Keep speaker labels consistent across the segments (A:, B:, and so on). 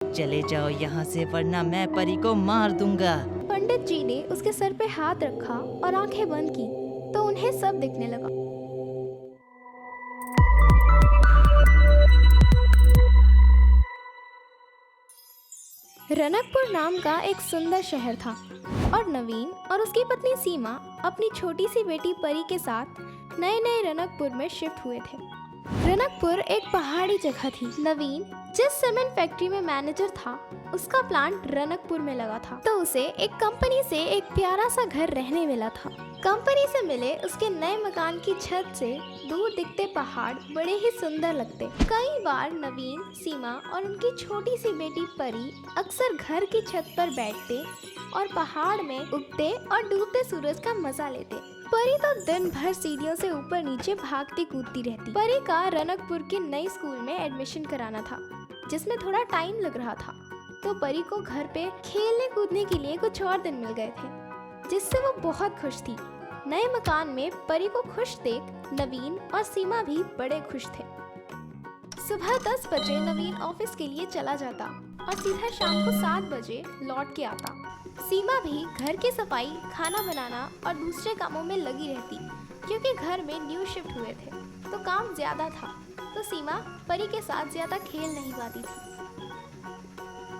A: चले जाओ यहाँ से वरना मैं परी को मार दूंगा।
B: पंडित जी ने उसके सर पे हाथ रखा और आंखें बंद की तो उन्हें सब दिखने लगा। रनकपुर नाम का एक सुंदर शहर था और नवीन और उसकी पत्नी सीमा अपनी छोटी सी बेटी परी के साथ नए नए रनकपुर में शिफ्ट हुए थे। रनकपुर एक पहाड़ी जगह थी। नवीन जिस सीमेंट फैक्ट्री में मैनेजर था उसका प्लांट रनकपुर में लगा था, तो उसे एक कंपनी से एक प्यारा सा घर रहने मिला था। कंपनी से मिले उसके नए मकान की छत से दूर दिखते पहाड़ बड़े ही सुंदर लगते। कई बार नवीन, सीमा और उनकी छोटी सी बेटी परी अक्सर घर की छत पर बैठते और पहाड़ में उगते और डूबते सूरज का मजा लेते। परी तो दिन भर सीढ़ियों से ऊपर नीचे भागती कूदती रहती। परी का रनकपुर के नए स्कूल में एडमिशन कराना था जिसमें थोड़ा टाइम लग रहा था, तो परी को घर पे खेलने कूदने के लिए कुछ और दिन मिल गए थे जिससे वो बहुत खुश थी। नए मकान में परी को खुश देख नवीन और सीमा भी बड़े खुश थे। सुबह 10 बजे नवीन ऑफिस के लिए चला जाता और सीधा शाम को 7 बजे लौट के आता। सीमा भी घर की सफाई, खाना बनाना और दूसरे कामों में लगी रहती क्योंकि घर में न्यू शिफ्ट हुए थे तो काम ज्यादा था, तो सीमा परी के साथ ज्यादा खेल नहीं पाती थी।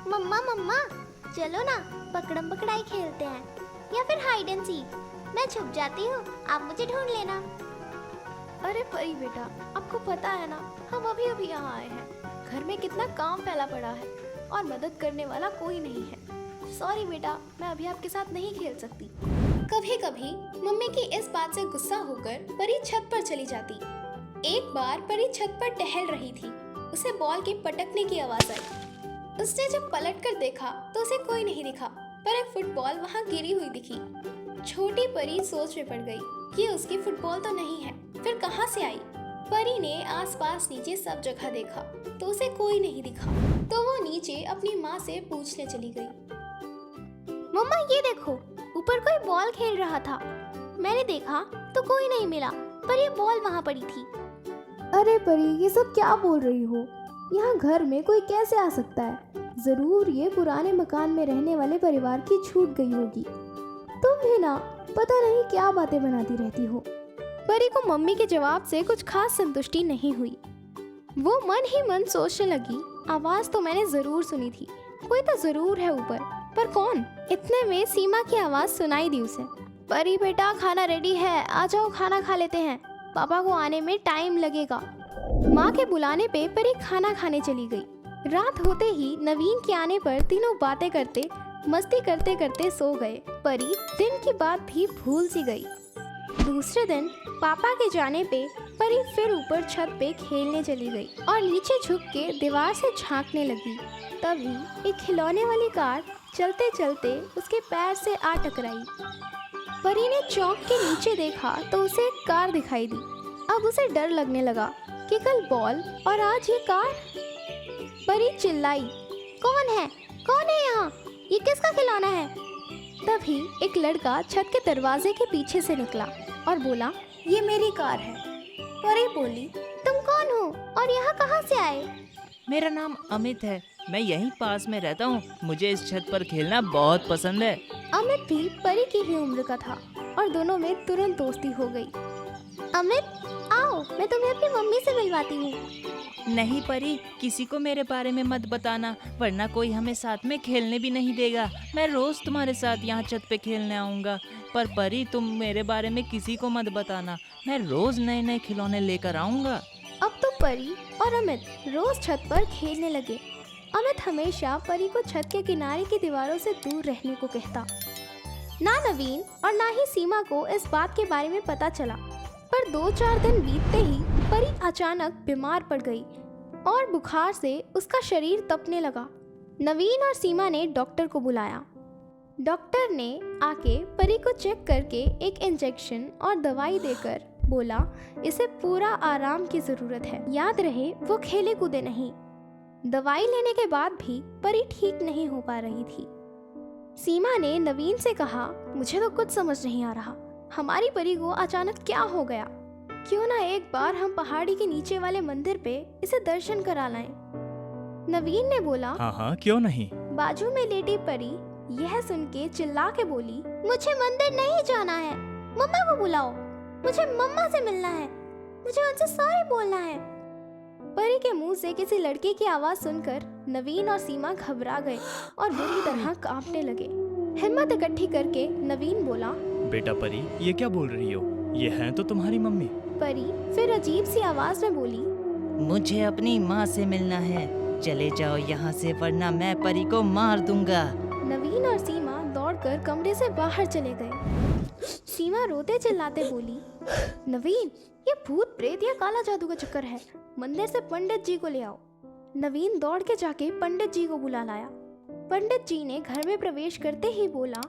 C: मम्मा मम्मा चलो ना पकड़म पकड़ाई खेलते हैं या फिर हाइड एंड सीक। मैं छुप जाती हूँ, आप मुझे ढूंढ लेना।
B: अरे परी बेटा, आपको पता है ना हम अभी अभी यहाँ आए हैं। घर में कितना काम फैला पड़ा है और मदद करने वाला कोई नहीं है। सॉरी बेटा, मैं अभी आपके साथ नहीं खेल सकती। कभी कभी मम्मी की इस बात से गुस्सा होकर परी छत पर चली जाती। एक बार परी छत पर टहल रही थी, उसे बॉल के पटकने की आवाज आई। उसने जब पलट कर देखा तो उसे कोई नहीं दिखा, पर एक फुटबॉल वहाँ गिरी हुई दिखी। छोटी परी सोच में पड़ गई कि उसकी फुटबॉल तो नहीं है, फिर कहाँ से आई। परी ने आसपास नीचे सब जगह देखा तो उसे कोई नहीं दिखा, तो वो नीचे अपनी माँ से पूछने चली गई।
C: मम्मा ये देखो, ऊपर कोई बॉल खेल रहा था। मैंने देखा तो कोई नहीं मिला, पर ये बॉल वहाँ पड़ी थी।
B: अरे परी, ये सब क्या बोल रही हो? यहाँ घर में कोई कैसे आ सकता है? जरूर ये पुराने मकान में रहने वाले परिवार की छूट गई होगी। तुम भी ना पता नहीं क्या बातें बनाती रहती हो। परी को मम्मी के जवाब से कुछ खास संतुष्टि नहीं हुई। वो मन ही मन सोचने लगी, आवाज तो मैंने जरूर सुनी थी, कोई तो जरूर है ऊपर, पर कौन? इतने में सीमा की आवाज सुनाई दी उसे। परी बेटा, खाना रेडी है, आ जाओ खाना खा लेते हैं, पापा को आने में टाइम लगेगा। माँ के बुलाने पे परी खाना खाने चली गई। रात होते ही नवीन के आने पर तीनों बातें करते, मस्ती करते करते सो गए। परी दिन की बात भी भूल सी गई। दूसरे दिन पापा के जाने पे परी फिर ऊपर छत पे खेलने चली गई और नीचे झुक के दीवार से झांकने लगी। तभी एक खिलौने वाली कार चलते चलते उसके पैर से आ टकराई। परी ने चौक के नीचे देखा तो उसे एक कार दिखाई दी। अब उसे डर लगने लगा कि कल बॉल और आज ये कार। परी चिल्लाई, कौन है? कौन है यहाँ? ये किसका खिलौना है? तभी एक लड़का छत के दरवाजे के पीछे से निकला और बोला, ये मेरी कार है। परी बोली,
C: तुम कौन हो और यहाँ कहाँ से आए?
A: मेरा नाम अमित है, मैं यहीं पास में रहता हूँ। मुझे इस छत पर खेलना बहुत पसंद है।
B: अमित भी परी की ही उम्र का था और दोनों में तुरंत दोस्ती हो गई।
C: अमित आओ, मैं तुम्हें अपनी मम्मी से मिलवाती हूँ।
A: नहीं परी, किसी को मेरे बारे में मत बताना, वरना कोई हमें साथ में खेलने भी नहीं देगा। मैं रोज तुम्हारे साथ यहाँ छत पे खेलने आऊँगा, पर परी तुम मेरे बारे में किसी को मत बताना। मैं रोज नए नए खिलौने लेकर आऊँगा।
B: अब तो परी और अमित रोज छत पर खेलने लगे। अमित हमेशा परी को छत के किनारे की दीवारों से दूर रहने को कहता। ना नवीन और ना ही सीमा को इस बात के बारे में पता चला, पर 2-4 दिन बीतते ही परी अचानक बीमार पड़ गई और बुखार से उसका शरीर तपने लगा। नवीन और सीमा ने डॉक्टर को बुलाया। डॉक्टर ने आके परी को चेक करके एक इंजेक्शन और दवाई देकर बोला, इसे पूरा आराम की जरूरत है, याद रहे वो खेले कूदे नहीं। दवाई लेने के बाद भी परी ठीक नहीं हो पा रही थी। सीमा ने नवीन से कहा, मुझे तो कुछ समझ नहीं आ रहा, हमारी परी को अचानक क्या हो गया? क्यों ना एक बार हम पहाड़ी के नीचे वाले मंदिर पे इसे दर्शन करा लाएं। नवीन ने बोला।
D: हाँ हाँ, क्यों नहीं।
B: बाजू में लेटी परी यह सुन के चिल्ला के बोली,
C: मुझे मंदिर नहीं जाना है, मम्मा को बुलाओ, मुझे मम्मा से मिलना है, मुझे उनसे सॉरी बोलना है।
B: परी के मुंह से किसी लड़के की आवाज सुनकर नवीन और सीमा घबरा गए और बुरी तरह कांपने लगे। हिम्मत इकट्ठी करके नवीन बोला,
D: बेटा परी, ये क्या बोल रही हो? ये हैं तो तुम्हारी मम्मी।
B: परी फिर अजीब सी आवाज में बोली,
A: मुझे अपनी माँ से मिलना है, चले जाओ यहाँ से वरना मैं परी को मार दूंगा।
B: नवीन और सीमा दौड़कर कमरे से बाहर चले गए। सीमा रोते चिल्लाते बोली, नवीन, ये भूत प्रेत या काला जादू का चक्कर है, मंदिर से पंडित जी को ले आओ। नवीन दौड़ के जाके पंडित जी को बुला लाया। पंडित जी ने घर में प्रवेश करते ही बोला,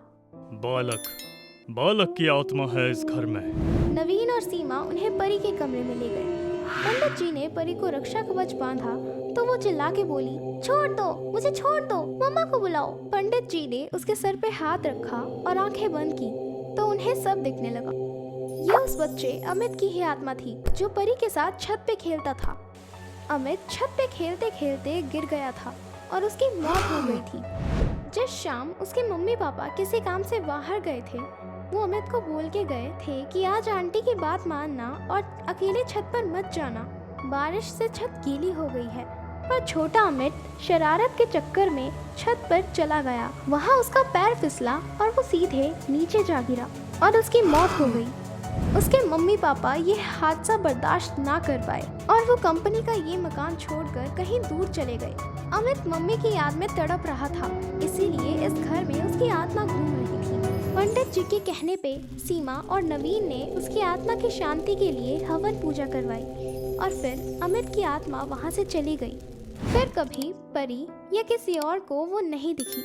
D: बालक की आत्मा है इस घर में।
B: नवीन और सीमा उन्हें परी के कमरे में ले गए। पंडित जी ने परी को रक्षा कवच बांधा तो वो चिल्ला के बोली,
C: छोड़ दो, मुझे छोड़ दो, मम्मा को बुलाओ।
B: पंडित जी ने उसके सर पे हाथ रखा और आंखें बंद की तो उन्हें सब दिखने लगा। यह उस बच्चे अमित की ही आत्मा थी जो परी के साथ छत पे खेलता था। अमित छत पे खेलते खेलते गिर गया था और उसकी मौत हो गई थी। जिस शाम उसके मम्मी पापा किसी काम से बाहर गए थे, वो अमित को बोल के गए थे कि आज आंटी की बात मानना और अकेले छत पर मत जाना, बारिश से छत गीली हो गई है। पर छोटा अमित शरारत के चक्कर में छत पर चला गया। वहाँ उसका पैर फिसला और वो सीधे नीचे जा गिरा और उसकी मौत हो गई। उसके मम्मी पापा ये हादसा बर्दाश्त ना कर पाए और वो कंपनी का ये मकान छोड़कर कहीं दूर चले गए। अमित मम्मी की याद में तड़प रहा था, इसीलिए इस घर में उसकी आत्मा घूम रही थी। पंडित जी के कहने पे सीमा और नवीन ने उसकी आत्मा की शांति के लिए हवन पूजा करवाई और फिर अमित की आत्मा वहाँ से चली गई। फिर कभी परी या किसी और को वो नहीं दिखी।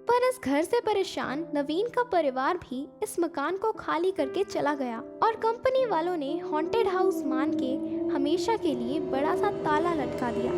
B: पर इस घर से परेशान नवीन का परिवार भी इस मकान को खाली करके चला गया और कंपनी वालों ने हॉन्टेड हाउस मान के हमेशा के लिए बड़ा सा ताला लटका दिया।